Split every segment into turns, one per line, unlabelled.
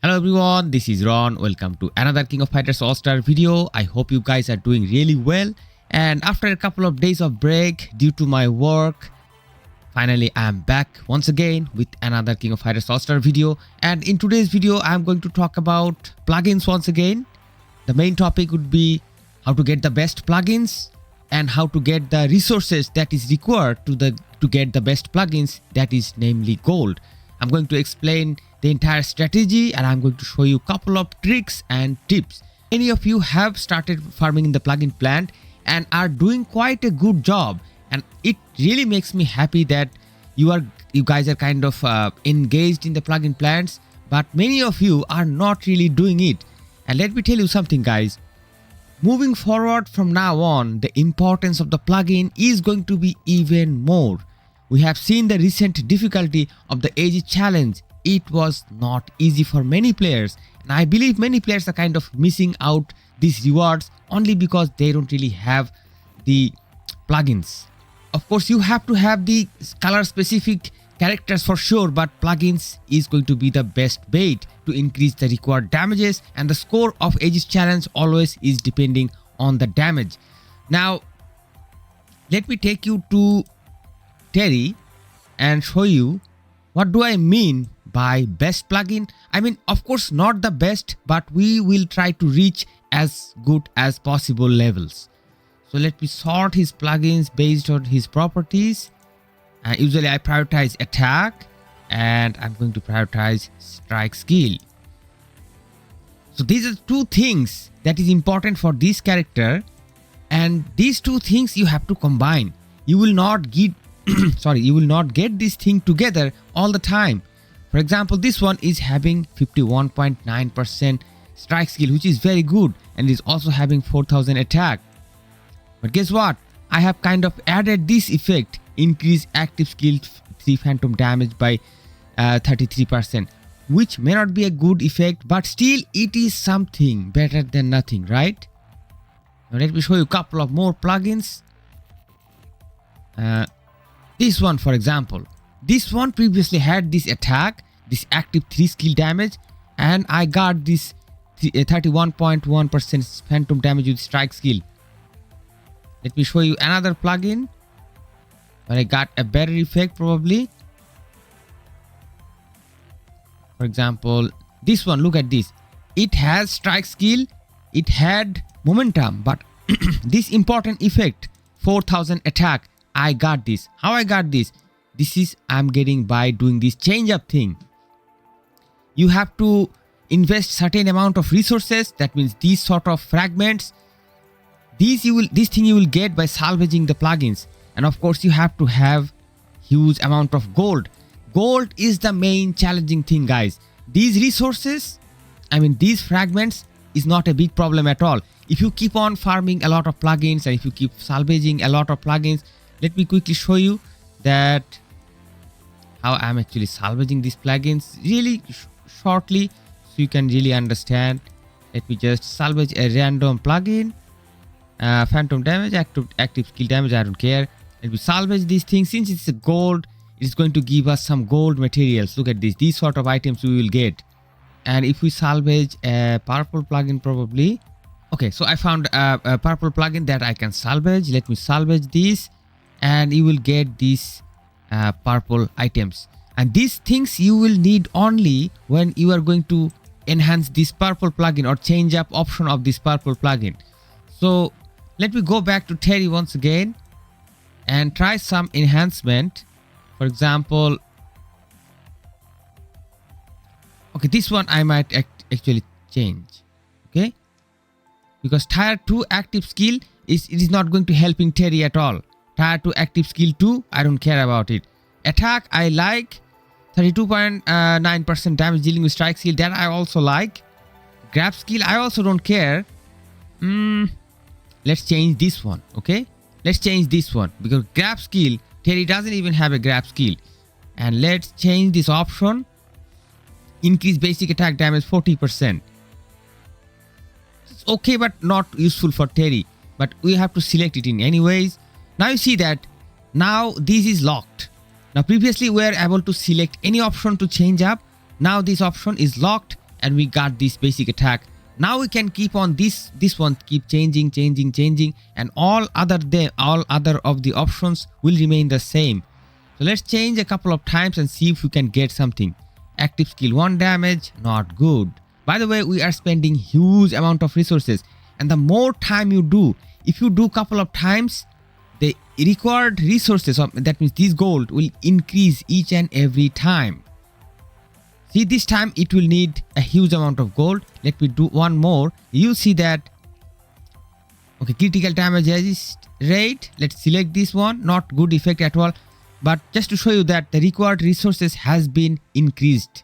Hello everyone, this is Ron. Welcome to another King of Fighters All-Star video. I hope you guys are doing really well. And after a couple of days of break due to my work, finally I am back once again with another King of Fighters All-Star video. And in today's video, I am going to talk about plugins once again. The main topic would be how to get the best plugins and how to get the resources that is required to get the best plugins, that is namely gold. I'm going to explain the entire strategy and I'm going to show you a couple of tricks and tips. Many of you have started farming in the plugin plant and are doing quite a good job, and it really makes me happy that you guys are kind of engaged in the plugin plants, but many of you are not really doing it. And let me tell you something, guys. Moving forward from now on, the importance of the plugin is going to be even more. We have seen the recent difficulty of the AG challenge. It was not easy for many players, and I believe many players are kind of missing out these rewards only because they don't really have the plugins. Of course, you have to have the color specific characters for sure, but plugins is going to be the best bait to increase the required damages, and the score of Aegis challenge always is depending on the damage. Now let me take you to Terry and show you what do I mean by best plugin. I mean, of course not the best, but we will try to reach as good as possible levels. So let me sort his plugins based on his properties. Usually I prioritize attack and I'm going to prioritize strike skill. So these are two things that is important for this character, and these two things you have to combine. You will not get you will not get this thing together all the time. For example, this one is having 51.9% strike skill, which is very good, and is also having 4000 attack. But guess what? I have kind of added this effect, increase active skill 3 phantom damage by 33%, which may not be a good effect, but still it is something better than nothing, right? Now let me show you a couple of more plugins. This one, for example, this one previously had this attack, this active 3 skill damage, and I got this 31.1% phantom damage with strike skill. Let me show you another plugin where I got a better effect probably. For example, this one, look at this. It has strike skill, it had momentum, but this important effect, 4000 attack, I got this. How I got this? This is I'm getting by doing this change up thing. You have to invest certain amount of resources. That means these sort of fragments. This thing you will get by salvaging the plugins. And of course you have to have huge amount of gold. Gold is the main challenging thing, guys. These resources, I mean these fragments, is not a big problem at all. If you keep on farming a lot of plugins and if you keep salvaging a lot of plugins, let me quickly show you that how I'm actually salvaging these plugins really shortly so you can really understand. Let me just salvage a random plugin. Phantom damage, active skill damage, I don't care. Let me salvage these things. Since it's a gold, it's going to give us some gold materials. Look at this. These sort of items we will get. And if we salvage a purple plugin probably. Okay, so I found a purple plugin that I can salvage. Let me salvage this. And you will get these purple items, and these things you will need only when you are going to enhance this purple plugin or change up option of this purple plugin. So let me go back to Terry once again and try some enhancement. For example, okay, this one I might actually change, okay, because tier 2 active skill it is not going to helping Terry at all. Tier 2 active skill 2, I don't care about it. Attack, I like. 32.9% damage dealing with strike skill, that I also like. Grab skill, I also don't care. Let's change this one, okay? Let's change this one because grab skill, Terry doesn't even have a grab skill. And let's change this option. Increase basic attack damage 40%. It's okay, but not useful for Terry. But we have to select it in anyways. Now you see that now this is locked. Now previously we were able to select any option to change up. Now this option is locked and we got this basic attack. Now we can keep on this one, keep changing, and all other of the options will remain the same. So let's change a couple of times and see if we can get something. Active skill 1 damage, not good. By the way, we are spending huge amount of resources, and the more time you do, if you do couple of times, the required resources, that means this gold, will increase each and every time. See, this time it will need a huge amount of gold. Let me do one more. You see that, okay, critical damage resist rate. Let's select this one. Not good effect at all, but just to show you that the required resources has been increased.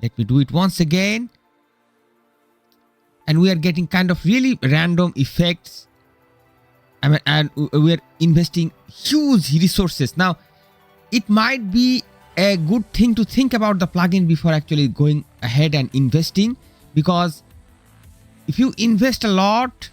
Let me do it once again, and we are getting kind of really random effects. And we are investing huge resources. Now, it might be a good thing to think about the plugin before actually going ahead and investing, because if you invest a lot,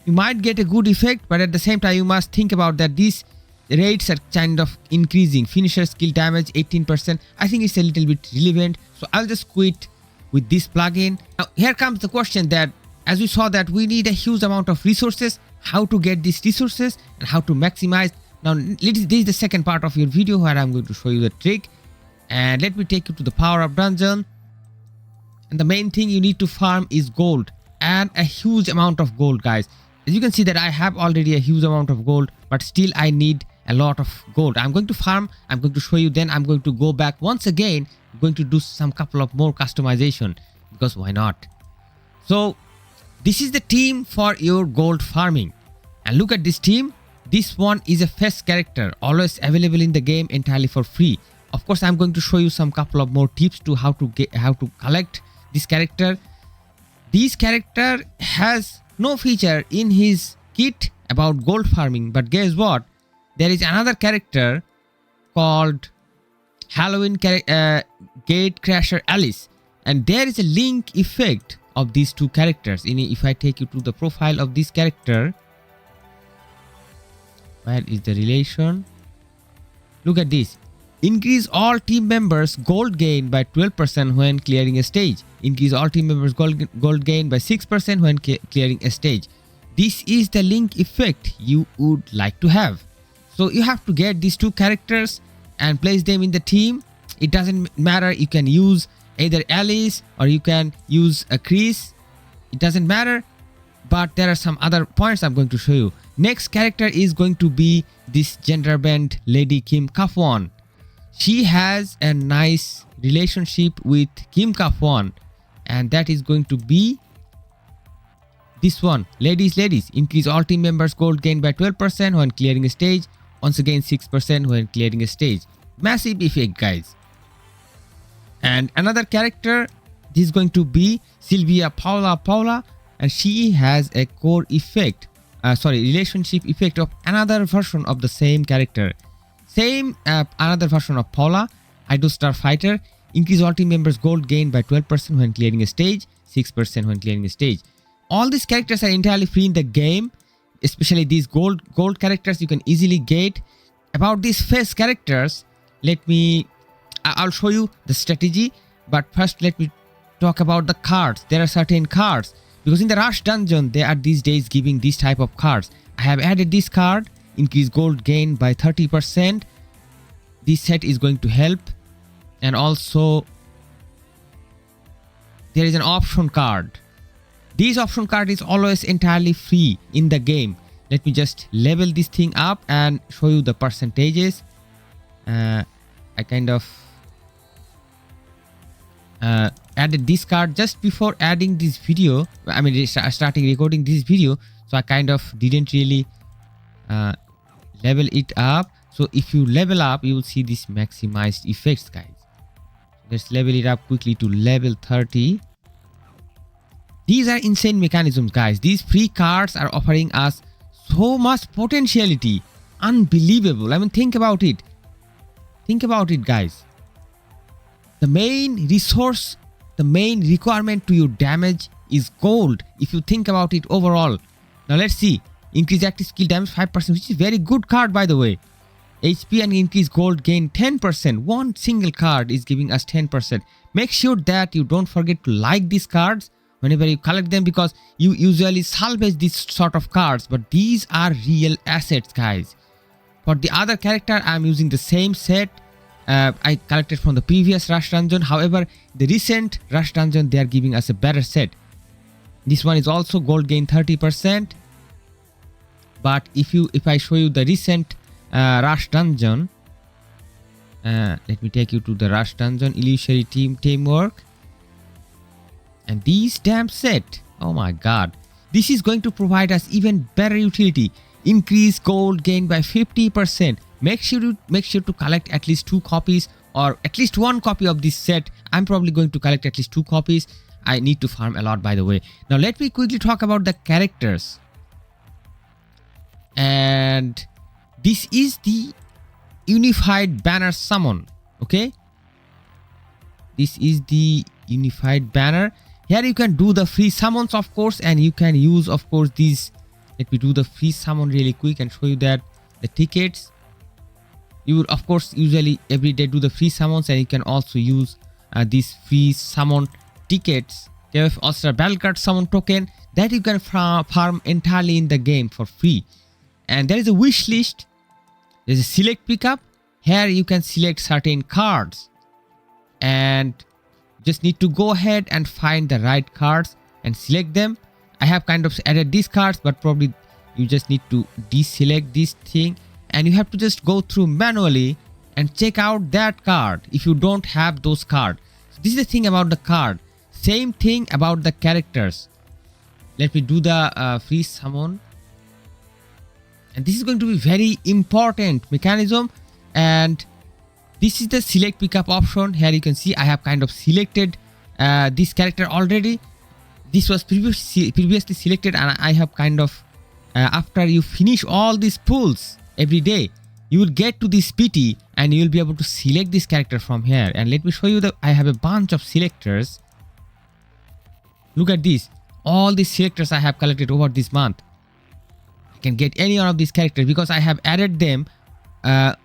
you might get a good effect, but at the same time you must think about that these rates are kind of increasing. Finisher skill damage 18%. I think it's a little bit relevant, so I'll just quit with this plugin. Now here comes the question that, as we saw, that we need a huge amount of resources. How to get these resources and how to maximize. Now this is the second part of your video where I'm going to show you the trick, and let me take you to the power up dungeon. And the main thing you need to farm is gold, and a huge amount of gold, guys. As you can see that I have already a huge amount of gold, but still I need a lot of gold. I'm going to farm, I'm going to show you, then I'm going to go back once again. I'm going to do some couple of more customization, because why not? So this is the team for your gold farming, and look at this team. This one is a fest character, always available in the game entirely for free. Of course, I'm going to show you some couple of more tips to how to collect this character. This character has no feature in his kit about gold farming, but guess what? There is another character called Halloween Gate Crasher Alice, and there is a link effect of these two characters. If I take you to the profile of this character, where is the relation? Look at this. Increase all team members gold gain by 12% when clearing a stage. Increase all team members gold gain by 6% when clearing a stage. This is the link effect you would like to have. So you have to get these two characters and place them in the team. It doesn't matter. You can use either Alice or you can use a Chris. It doesn't matter. But there are some other points I'm going to show you. Next character is going to be this gender bend lady Kim Kafwan. She has a nice relationship with Kim Kafwan, and that is going to be this one. Ladies, increase all team members gold gain by 12% when clearing a stage. Once again 6% when clearing a stage. Massive effect, guys. And another character, this is going to be Sylvia Paula, and she has a core effect, relationship effect of another version of the same character. Another version of Paula, Idol Star Fighter. Increase all team members gold gain by 12% when clearing a stage, 6% when clearing a stage. All these characters are entirely free in the game, especially these gold characters you can easily get. About these face characters, I'll show you the strategy, but first let me talk about the cards. There are certain cards, because in the Rush Dungeon, they are these days giving this type of cards. I have added this card, increase gold gain by 30%. This set is going to help. And also, there is an option card. This option card is always entirely free in the game. Let me just level this thing up and show you the percentages. I kind of added this card just before adding this video. Starting recording this video, so I kind of didn't really level it up. So if you level up, you will see this maximized effects, guys. Let's level it up quickly to level 30. These are insane mechanisms, guys. These free cards are offering us so much potentiality. Unbelievable. Think about it. Think about it, guys. The main resource, the main requirement to your damage is gold, if you think about it overall. Now let's see. Increase active skill damage 5%, which is very good card, by the way. HP and increase gold gain 10%. One single card is giving us 10%. make sure that you don't forget to like these cards whenever you collect them, because you usually salvage these sort of cards, but these are real assets, guys. For the other character, I'm using the same set I collected from the previous Rush Dungeon. However, the recent Rush Dungeon, they are giving us a better set. This one is also gold gain 30%. But if I show you the recent Rush Dungeon, let me take you to the Rush Dungeon Illusory Teamwork. And this damn set, oh my god, this is going to provide us even better utility. Increase gold gain by 50%. Make sure to collect at least 2 copies or at least 1 copy of this set. I'm probably going to collect at least 2 copies. I need to farm a lot, by the way. Now let me quickly talk about the characters. And this is the unified banner summon. Okay, this is the unified banner. Here you can do the free summons, of course, and you can use, of course, these. Let me do the free summon really quick and show you that the tickets. You would, of course, usually every day do the free summons, and you can also use these free summon tickets. They have also a battle card summon token that you can farm entirely in the game for free. And there is a wish list. There's a select pickup. Here you can select certain cards, and just need to go ahead and find the right cards and select them. I have kind of added these cards, but probably you just need to deselect this thing, and you have to just go through manually and check out that card if you don't have those cards. So this is the thing about the card. Same thing about the characters. Let me do the free summon. And this is going to be very important mechanism. And this is the select pickup option. Here you can see I have kind of selected this character already. This was previously selected, and I have kind of after you finish all these pulls every day, you will get to this PT and you will be able to select this character from here. And let me show you that I have a bunch of selectors. Look at this, all these selectors I have collected over this month. I can get any one of these characters because I have added them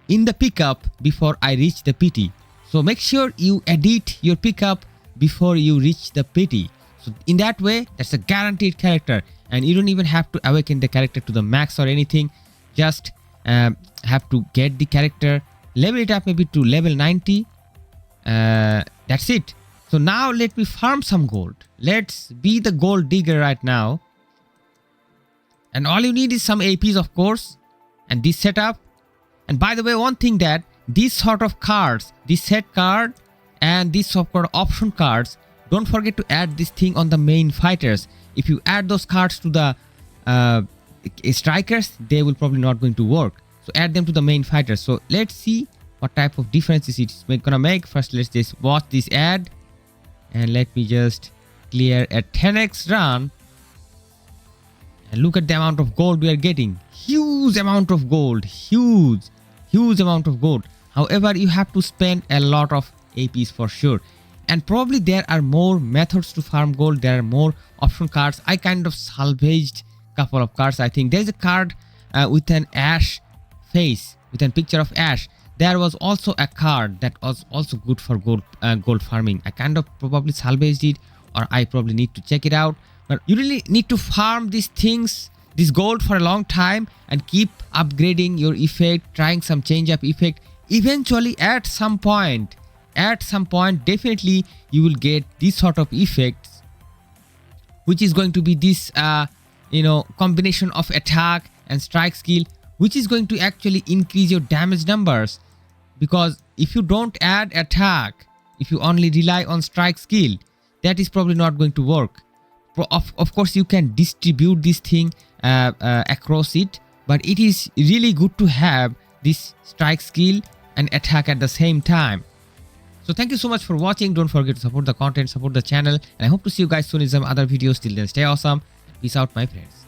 in the pickup before I reach the PT. So make sure you edit your pickup before you reach the PT. So in that way, that's a guaranteed character, and you don't even have to awaken the character to the max or anything. Just have to get the character, level it up maybe to level 90. That's it. So now let me farm some gold. Let's be the gold digger right now. And all you need is some APs, of course, and this setup. And by the way, one thing that these sort of cards, this set card and these so-called option cards, don't forget to add this thing on the main fighters. If you add those cards to the strikers, they will probably not going to work. So add them to the main fighters. So let's see what type of differences it's gonna make. First, let's just watch this ad, and let me just clear a 10x run. And look at the amount of gold we are getting. Huge amount of gold. Huge amount of gold. However, you have to spend a lot of APs for sure. And probably there are more methods to farm gold. There are more option cards. I kind of salvaged a couple of cards. I think there's a card with an Ash face, with a picture of Ash. There was also a card that was also good for gold farming. I kind of probably salvaged it, or I probably need to check it out. But you really need to farm these things, this gold, for a long time and keep upgrading your effect, trying some change up effect. Eventually, at some point, definitely you will get this sort of effects, which is going to be this combination of attack and strike skill, which is going to actually increase your damage numbers. Because if you don't add attack, if you only rely on strike skill, that is probably not going to work. Of course, you can distribute this thing across it, but it is really good to have this strike skill and attack at the same time. So thank you so much for watching. Don't forget to support the content, support the channel, and I hope to see you guys soon in some other videos. Till then, stay awesome. Peace out, my friends.